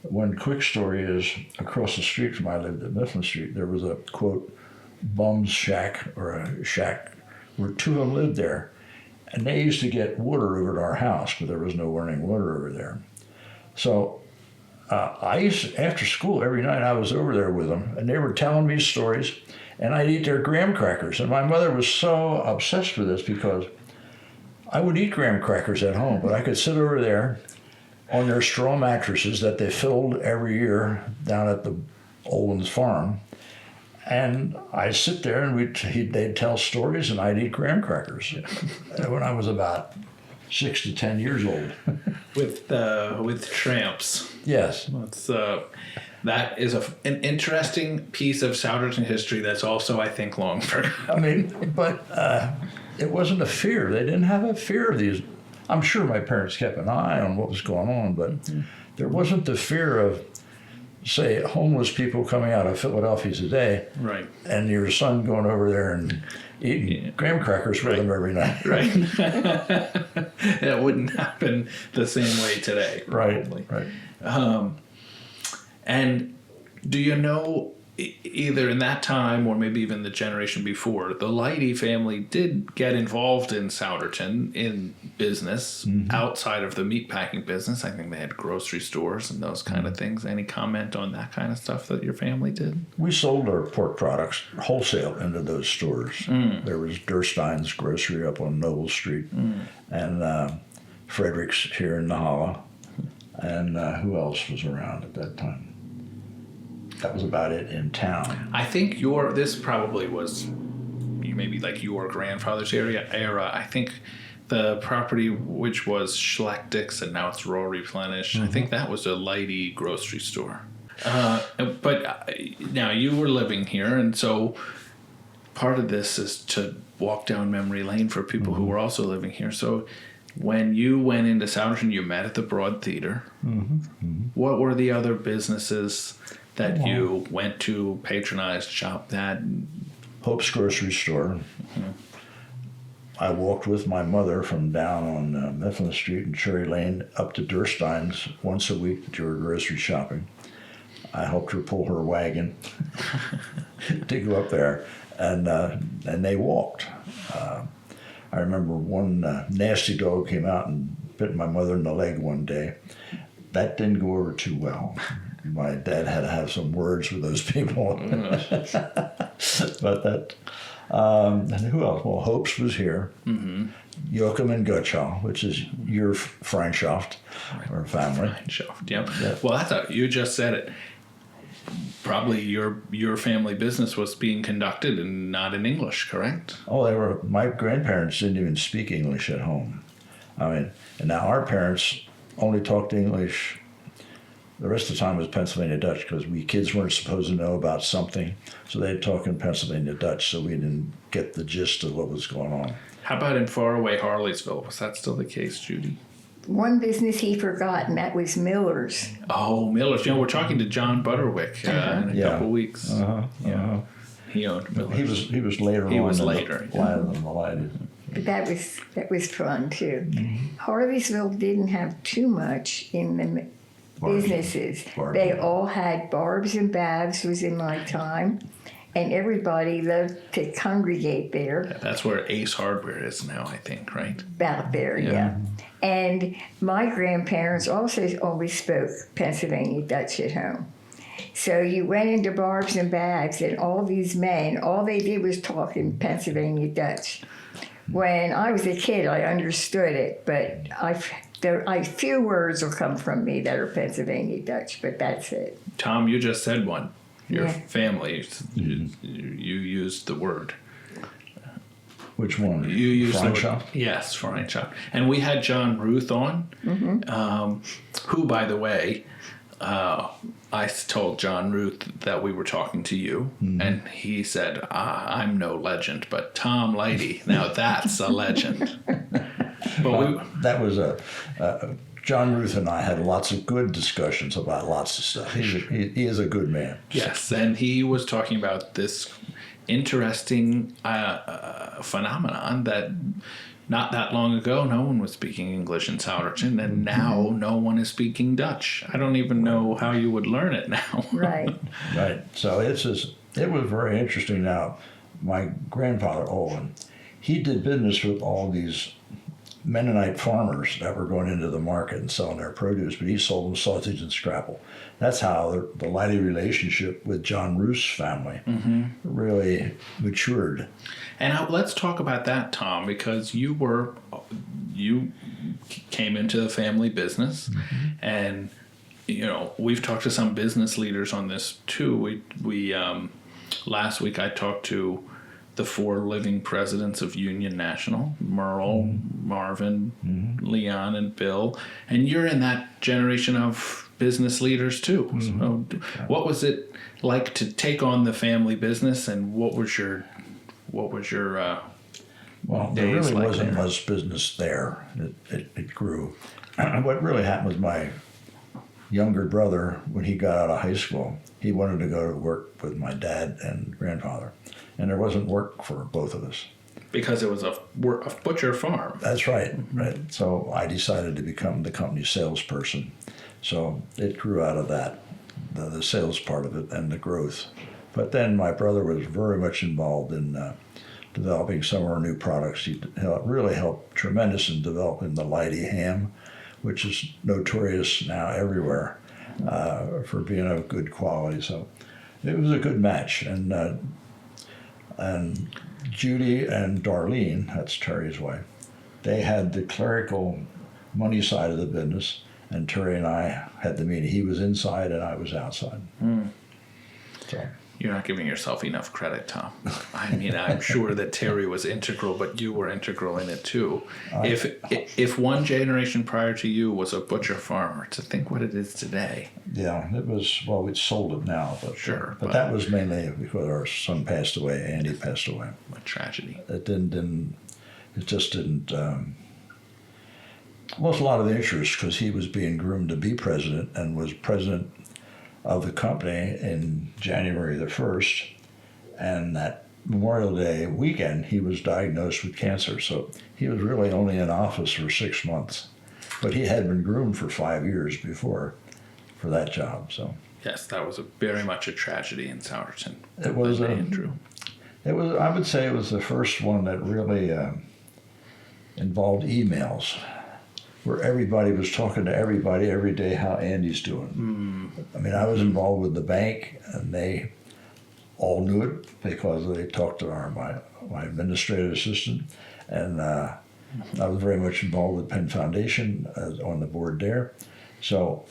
one quick story is across the street from where I lived at Mifflin Street, there was a, quote, bum's shack, or a shack where 2 of them lived there. And they used to get water over at our house, but there was no running water over there. So I used to, after school every night, I was over there with them, and they were telling me stories, and I'd eat their graham crackers. And my mother was so obsessed with this because I would eat graham crackers at home, but I could sit over there on their straw mattresses that they filled every year down at the Olin's farm. And I'd sit there and they'd tell stories and I'd eat graham crackers when I was about 6 to 10 years old. With tramps. Yes. That is an interesting piece of Souderton history that's also, I think, long forgotten. I mean, but it wasn't a fear. They didn't have a fear of these. I'm sure my parents kept an eye on what was going on, but there wasn't the fear of, say, homeless people coming out of Philadelphia today, right? And your son going over there and eating graham crackers with them every night, right? It wouldn't happen the same way today, probably. Right. And do you know, either in that time or maybe even the generation before, the Leidy family did get involved in Souderton in business outside of the meatpacking business? I think they had grocery stores and those kind of things. Any comment on that kind of stuff that your family did? We sold our pork products wholesale into those stores. There was Durstein's Grocery up on Noble Street, and Frederick's here in Nahala, and who else was around at that time? That was about it in town. I think this probably was maybe like your grandfather's era. I think the property, which was Schlechtix and now it's Rural Replenish, I think that was a Leidy grocery store. But now you were living here, and so part of this is to walk down memory lane for people who were also living here. So when you went into Souderton, you met at the Broad Theater. What were the other businesses that you went to, patronized, shopped at? Hope's Grocery Store. I walked with my mother from down on Mifflin Street and Cherry Lane up to Durstein's once a week to do her grocery shopping. I helped her pull her wagon to go up there, and they walked. I remember one nasty dog came out and bit my mother in the leg one day. That didn't go over too well. My dad had to have some words with those people. But that, and who else? Well, Hope's was here. Joachim and Gutschall, which is your Freundschaft, or family. Freundschaft, yep. Well, you just said it. Probably your family business was being conducted and not in English, correct? Oh, my grandparents didn't even speak English at home. I mean, and now our parents only talked English The rest of the time was Pennsylvania Dutch because we kids weren't supposed to know about something. So they'd talk in Pennsylvania Dutch, so we didn't get the gist of what was going on. How about in faraway Harleysville? Was that still the case, Judy? One business he forgot, and that was Miller's. Oh, Miller's. We're talking to John Butterwick in a couple weeks. He owned Miller's. He was later on. He was later. Than the Leidy. But that was fun too. Harleysville didn't have too much in the businesses. They all had Barb's and Babs was in my time, and everybody loved to congregate there. Yeah, that's where Ace Hardware is now, I think, right? About there, yeah. And my grandparents also always spoke Pennsylvania Dutch at home. So you went into Barb's and Babs, and all these men, all they did was talk in Pennsylvania Dutch. When I was a kid, I understood it, but few words will come from me that are Pennsylvania Dutch, but that's it. Tom, you just said one. Your family, you used the word. Which one? You used the shop? word. Yes, frying shop. And we had John Ruth on, who, by the way, I told John Ruth that we were talking to you, and he said, I'm no legend, but Tom Leidy, now that's a legend. That was John Ruth and I had lots of good discussions about lots of stuff. He is a good man. Yes, and he was talking about this interesting phenomenon that not that long ago, no one was speaking English in Souderton, and now no one is speaking Dutch. I don't even know how you would learn it now. Right. Right. So it was very interesting. Now, my grandfather, Owen, he did business with all these Mennonite farmers that were going into the market and selling their produce, but he sold them sausage and scrapple. That's how the Leidy relationship with John Ruth's family really matured. And let's talk about that, Tom, because you came into the family business, and we've talked to some business leaders on this too. We last week I talked to the 4 living presidents of Union National: Merle, Marvin, Leon, and Bill. And you're in that generation of business leaders too. So what was it like to take on the family business, and what was your well, there really like wasn't there? much business there. It grew. What really happened was my younger brother, when he got out of high school, he wanted to go to work with my dad and grandfather. And there wasn't work for both of us. Because it was a butcher farm. That's right, right. So I decided to become the company's salesperson. So it grew out of that, the sales part of it and the growth. But then my brother was very much involved in developing some of our new products. He really helped tremendous in developing the Leidy ham, which is notorious now everywhere for being of good quality. So it was a good match. And Judy and Darlene, that's Terry's wife, they had the clerical money side of the business, and Terry and I had the meeting. He was inside and I was outside. So. You're not giving yourself enough credit, Tom. I mean, I'm sure that Terry was integral, but you were integral in it too. If one generation prior to you was a butcher farmer, to think what it is today. Yeah, it was, well, we sold it now. But, sure. But that was mainly because our son passed away, Andy passed away. What tragedy. It just didn't, lost a lot of interest because he was being groomed to be president and was president of the company in January the 1st, and that Memorial Day weekend he was diagnosed with cancer, so he was really only in office for 6 months, but he had been groomed for 5 years before for that job. So yes, that was very much a tragedy in Souderton. It was Andrew. It was, I would say, it was the first one that really involved emails, where everybody was talking to everybody every day how Andy's doing. I mean, I was involved with the bank, and they all knew it because they talked to my administrative assistant, and I was very much involved with Penn Foundation on the board there. So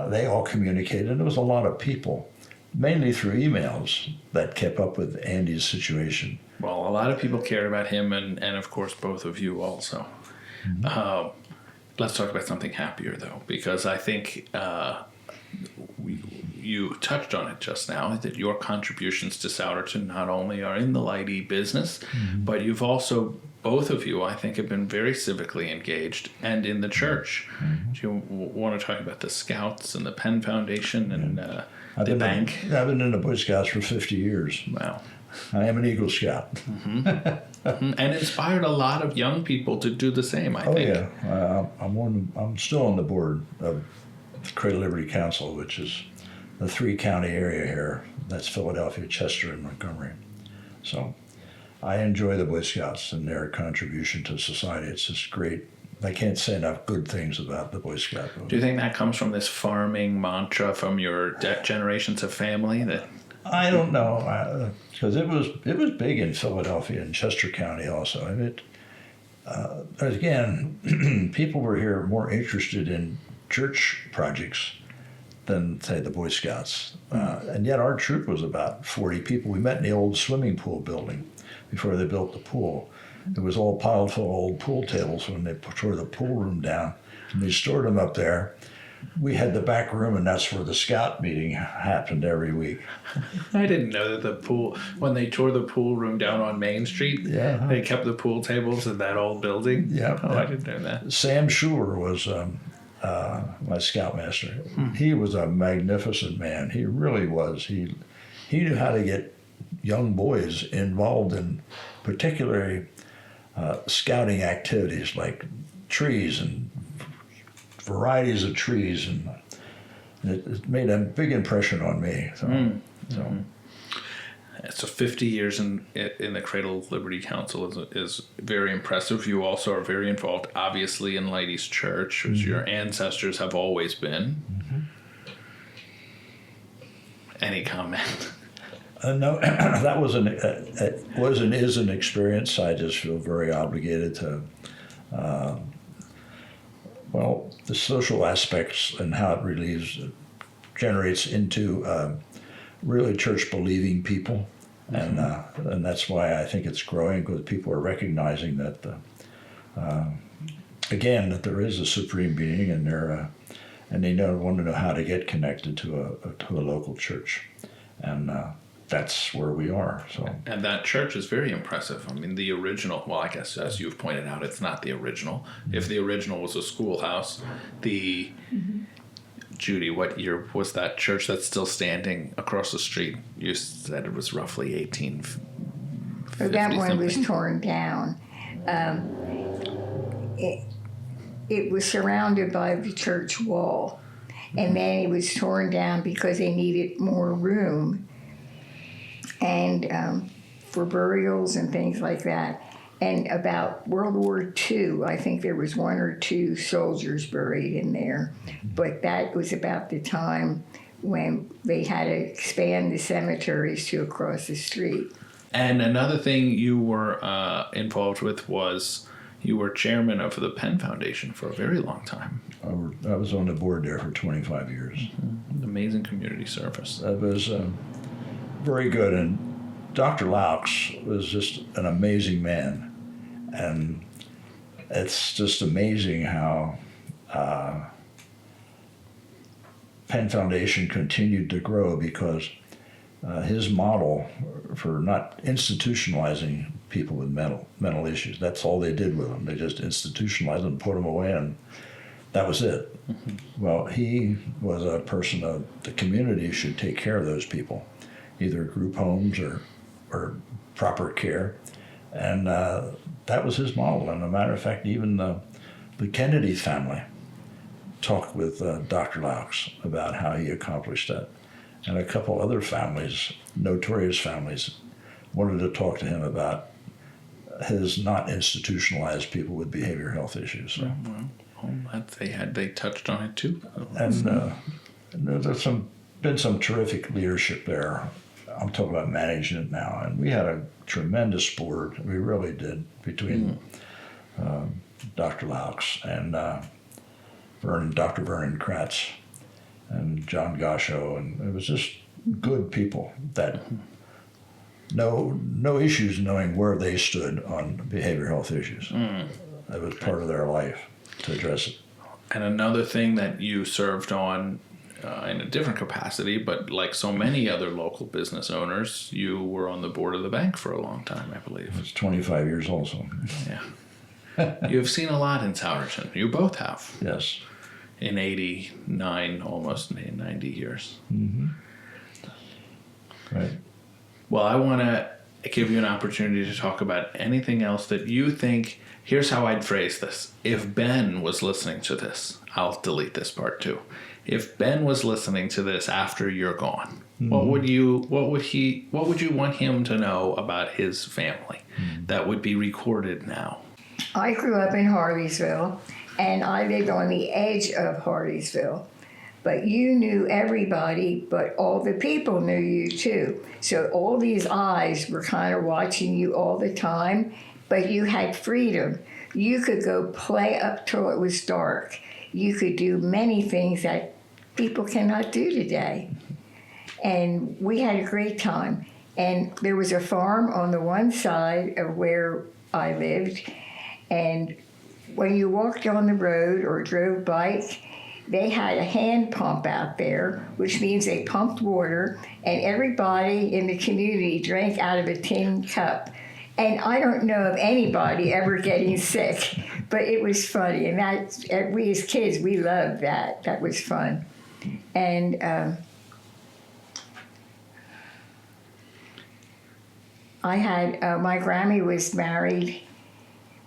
they all communicated, and there was a lot of people, mainly through emails, that kept up with Andy's situation. Well, a lot of people cared about him, and of course both of you also. Let's talk about something happier, though, because I think you touched on it just now, that your contributions to Souderton not only are in the Leidy business, but you've also, both of you, I think, have been very civically engaged and in the church. Do you want to talk about the Scouts and the Penn Foundation and the bank? I've been in the Boy Scouts for 50 years. Wow. I am an Eagle Scout. And inspired a lot of young people to do the same, I think. Yeah. I'm still on the board of the Cradle Liberty Council, which is the 3-county area here. That's Philadelphia, Chester, and Montgomery. So I enjoy the Boy Scouts and their contribution to society. It's just great. I can't say enough good things about the Boy Scout movement. Do you think that comes from this farming mantra from your generations of family? That I don't know, because it was big in Philadelphia and Chester County also. And again, people were here more interested in church projects than, say, the Boy Scouts. And yet our troop was about 40 people. We met in the old swimming pool building before they built the pool. It was all piled full of old pool tables when they tore the pool room down, and they stored them up there. We had the back room, and that's where the scout meeting happened every week. I didn't know that when they tore the pool room down on Main Street, they kept the pool tables in that old building. Yeah. I didn't know that. Sam Schuler was my scoutmaster. He was a magnificent man. He really was. He knew how to get young boys involved in particularly scouting activities like trees and varieties of trees, and it made a big impression on me. So 50 years in the Cradle Liberty Council is very impressive. You also are very involved, obviously, in Leidy's Church, which your ancestors have always been. Any comment? No, that was and is an experience. I just feel very obligated to, the social aspects and how it generates into really church-believing people, and that's why I think it's growing, because people are recognizing that, again, that there is a supreme being, and they want to know how to get connected to a local church, and that's where we are. So. And that church is very impressive. I mean, the original, well, I guess as you've pointed out, it's not the original. If the original was a schoolhouse, Judy, what year was that church that's still standing across the street? You said it was roughly 1850. That one something. was torn down. It was surrounded by the church wall, and then it was torn down because they needed more room and for burials and things like that. And about World War II, I think there was 1 or 2 soldiers buried in there. But that was about the time when they had to expand the cemeteries to across the street. And another thing you were involved with was you were chairman of the Penn Foundation for a very long time. I was on the board there for 25 years. Amazing community service. That was very good. And Dr. Laux was just an amazing man. And it's just amazing how Penn Foundation continued to grow, because his model for not institutionalizing people with mental issues, that's all they did with them. They just institutionalized them, put them away, and that was it. Well, he was a person of the community should take care of those people, either group homes or proper care. And that was his model. And as a matter of fact, even the Kennedy family talked with Dr. Laux about how he accomplished that. And a couple other families, notorious families, wanted to talk to him about his not institutionalized people with behavioral health issues. So. They touched on it too. And there's been some terrific leadership there. I'm talking about management now, and we had a tremendous board. We really did, between Dr. Laux and Dr. Vernon Kratz and John Gosho, and it was just good people that no issues knowing where they stood on behavioral health issues. That was part of their life to address it. And another thing that you served on in a different capacity, but like so many other local business owners, you were on the board of the bank for a long time, I believe. I was 25 years also. Yeah. You've seen a lot in Souderton. You both have. Yes. In 89, almost 90 years. Mm-hmm. Right. Well, I want to give you an opportunity to talk about anything else that you think. Here's how I'd phrase this. If Ben was listening to this, I'll delete this part too. If Ben was listening to this after you're gone, mm-hmm. what would you want him to know about his family that would be recorded now? I grew up in Hardeysville, and I lived on the edge of Hardeysville. But you knew everybody, but all the people knew you too. So all these eyes were kind of watching you all the time, but you had freedom. You could go play up till it was dark. You could do many things that people cannot do today. And we had a great time. And there was a farm on the one side of where I lived. And when you walked on the road or drove bike, they had a hand pump out there, which means they pumped water, and everybody in the community drank out of a tin cup. And I don't know of anybody ever getting sick, but it was funny. And we as kids, we loved that. That was fun. And I had, my Grammy was married,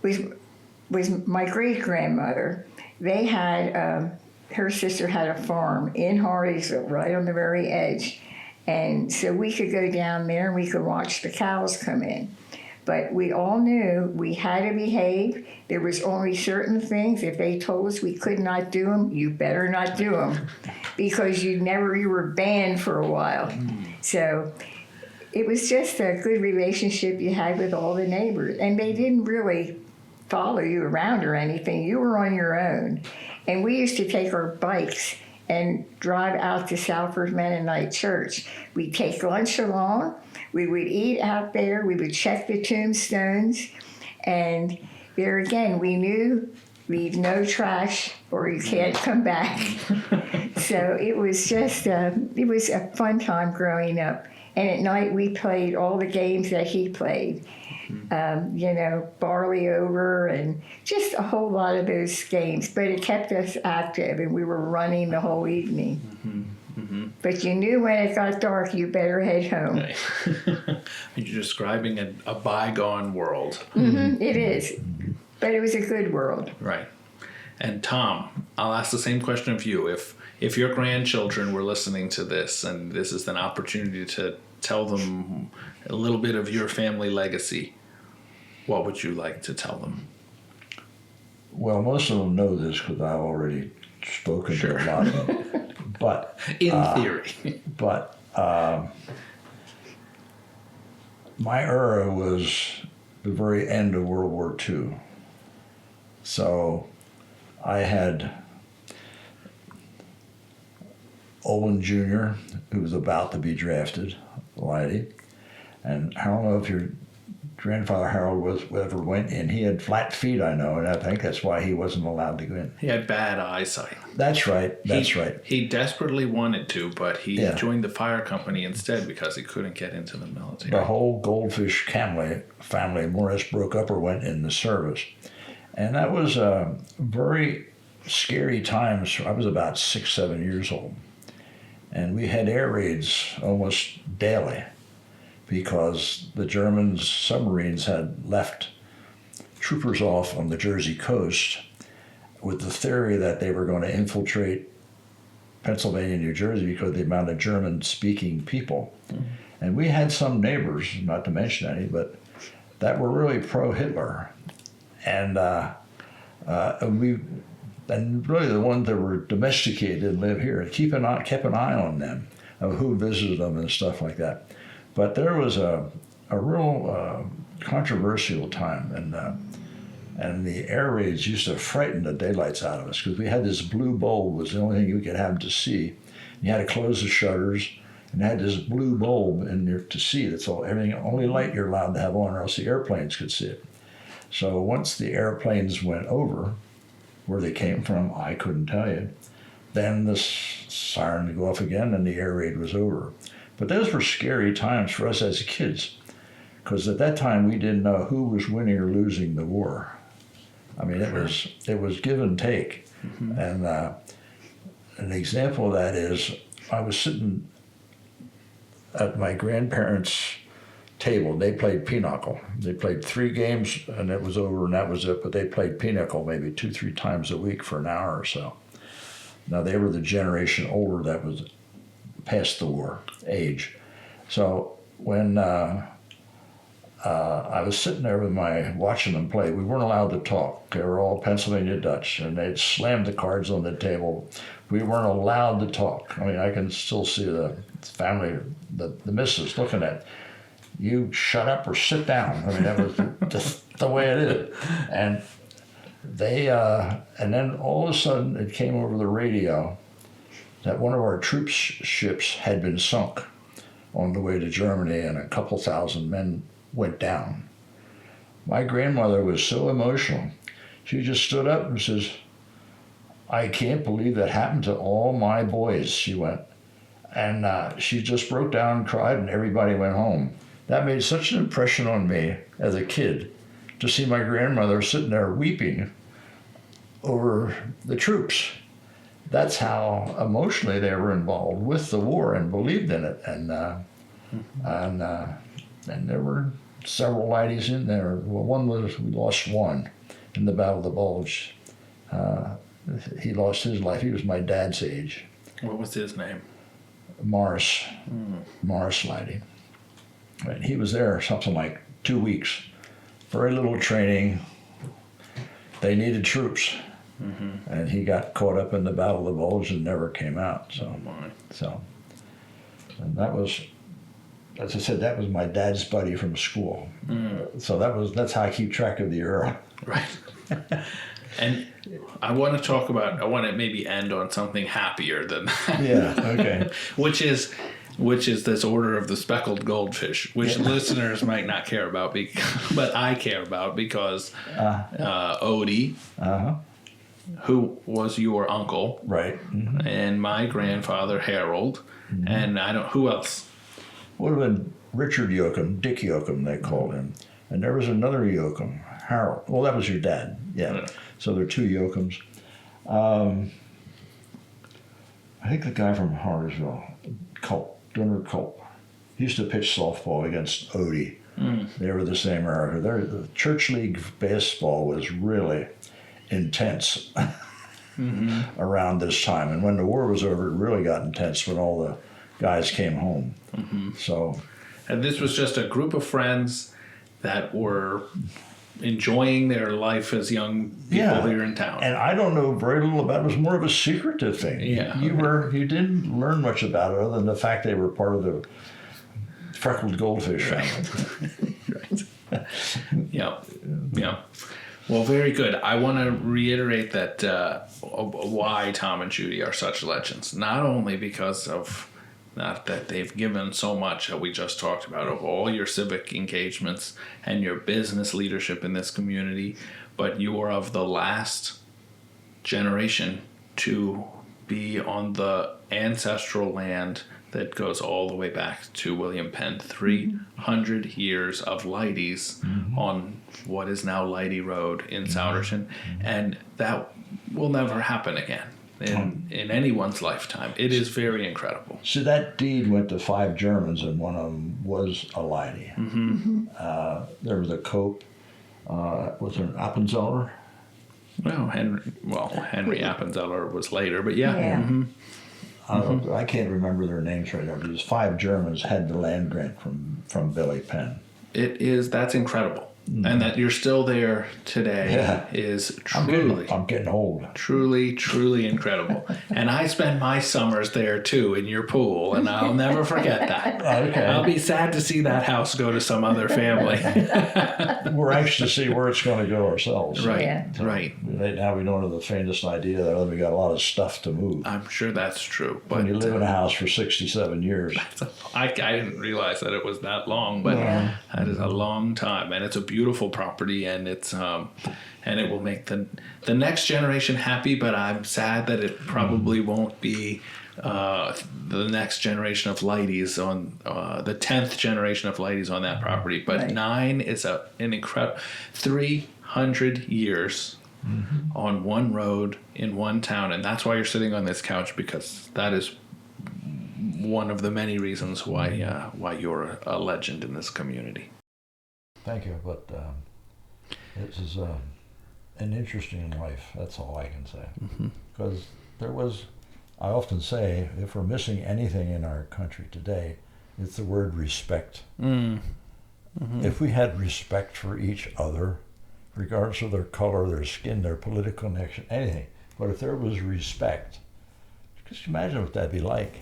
was my great-grandmother. They had, her sister had a farm in Hardeysville, right on the very edge. And so we could go down there and we could watch the cows come in. But we all knew we had to behave. There was only certain things. If they told us we could not do them, you better not do them, because you were banned for a while. So it was just a good relationship you had with all the neighbors. And they didn't really follow you around or anything. You were on your own. And we used to take our bikes and drive out to Salford Mennonite Church. We'd take lunch along. We would eat out there. We would check the tombstones. And there again, we knew leave no trash or you can't come back. So it was just, it was a fun time growing up. And at night we played all the games that he played. Barley over and just a whole lot of those games. But it kept us active, and we were running the whole evening. Mm-hmm. Mm-hmm. But you knew when it got dark, you better head home. You're describing a bygone world. Mm-hmm, it is. But it was a good world. Right. And Tom, I'll ask the same question of you. If your grandchildren were listening to this, and this is an opportunity to tell them a little bit of your family legacy, what would you like to tell them? Well, most of them know this because I've already spoken to a lot of them. But in theory. But my era was the very end of World War II. So I had Owen Jr., who was about to be drafted, Leidy, and I don't know if your grandfather Harold ever went in. He had flat feet, I know, and I think that's why he wasn't allowed to go in. He had bad eyesight. That's right. Right. He desperately wanted to, but he joined the fire company instead because he couldn't get into the military. The whole Goldfish family more or less broke up or went in the service. And that was a very scary time. I was about 6, 7 years old. And we had air raids almost daily, because the German submarines had left troopers off on the Jersey coast with the theory that they were going to infiltrate Pennsylvania and New Jersey because of the amount of German-speaking people. Mm-hmm. And we had some neighbors, not to mention any, but that were really pro-Hitler. And really the ones that were domesticated and live here, kept an eye on them, of who visited them and stuff like that. But there was a real controversial time, and the air raids used to frighten the daylights out of us, because we had this blue bulb was the only thing you could have to see. You had to close the shutters, and had this blue bulb in there to see. That's all. Everything, only light you're allowed to have on, or else the airplanes could see it. So once the airplanes went over, where they came from, I couldn't tell you. Then the siren would go off again, and the air raid was over. But those were scary times for us as kids, because at that time we didn't know who was winning or losing the war. I mean, it was give and take. Mm-hmm. And an example of that is I was sitting at my grandparents' table. They played pinochle. They played 3 games, and it was over, and that was it. But they played pinochle maybe 2-3 times a week for an hour or so. Now, they were the generation older that was past the war age. So when I was sitting there watching them play, we weren't allowed to talk. They were all Pennsylvania Dutch, and they'd slammed the cards on the table. We weren't allowed to talk. I mean, I can still see the family, the missus looking at, you shut up or sit down. I mean, that was just the way it is. And they, and then all of a sudden it came over the radio that one of our troop ships had been sunk on the way to Germany, and a couple thousand men went down. My grandmother was so emotional. She just stood up and says, I can't believe that happened to all my boys, she went. And she just broke down and cried, and everybody went home. That made such an impression on me as a kid to see my grandmother sitting there weeping over the troops. That's how emotionally they were involved with the war and believed in it. And there were several ladies in there. Well, we lost one in the Battle of the Bulge. He lost his life. He was my dad's age. What was his name? Morris Leidy. And he was there something like 2 weeks. Very little training. They needed troops. Mm-hmm. And he got caught up in the Battle of the Bulge and never came out. And that was, as I said, that was my dad's buddy from school. So that's how I keep track of the era. Right. And I want to maybe end on something happier than that. Yeah, okay. which is this order of the speckled goldfish, which listeners might not care about, but I care about because Odie, who was your uncle, right, mm-hmm. and my grandfather Harold, mm-hmm. and who else? Would have been Richard Yoakum, Dick Yoakum, they called him, and there was another Yoakum, Harold. Well, that was your dad, yeah. So there are 2 Yoakums. I think the guy from Hardersville, Gunnar Culp, he used to pitch softball against Odie. They were the same era. The church league baseball was really intense around this time. And when the war was over, it really got intense when all the guys came home. Mm-hmm. So, and this was just a group of friends that were enjoying their life as young people here in town. And I don't know very little about it. It was more of a secretive thing. Yeah. You didn't learn much about it other than the fact they were part of the freckled goldfish family. Right. Yeah. Well, very good. I want to reiterate that why Tom and Judy are such legends. Not only because of not that they've given so much that we just talked about of all your civic engagements and your business leadership in this community, but you are of the last generation to be on the ancestral land that goes all the way back to William Penn. 300 years of Leidy's on what is now Leidy Road in Souderton, and that will never happen again in anyone's lifetime. It is very incredible. So that deed went to 5 Germans, and one of them was a Leidy. Mm-hmm. There was a Cope. Was there an Appenzeller? Henry Appenzeller was later, but yeah. Mm-hmm. I can't remember their names right now, but these 5 Germans had the land grant from Billy Penn. That's incredible. And that you're still there today is truly... I'm getting old. Truly, truly incredible. And I spend my summers there, too, in your pool, and I'll never forget that. Okay. I'll be sad to see that house go to some other family. We're anxious to see where it's going to go ourselves. Right, yeah. Right. Right now, we don't have the faintest idea that we got a lot of stuff to move. I'm sure that's true. But when you live in a house for 67 years. I didn't realize that it was that long, but that is a long time, and it's a beautiful beautiful property, and it's and it will make the next generation happy. But I'm sad that it probably won't be the next generation of Leidys on the 10th generation of Leidys on that property. But Right. 9 is an incredible 300 years on one road in one town, and that's why you're sitting on this couch, because that is one of the many reasons why you're a legend in this community. Thank you, but this is an interesting life. That's all I can say. Because I often say, if we're missing anything in our country today, it's the word respect. If we had respect for each other, regardless of their color, their skin, their political connection, anything, but if there was respect, just imagine what that'd be like.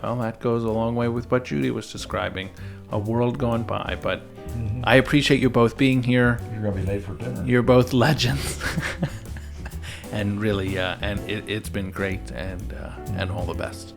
Well, that goes a long way with what Judy was describing, a world gone by. But I appreciate you both being here. You're going to be late for dinner. You're both legends. And really, and it's been great, and all the best.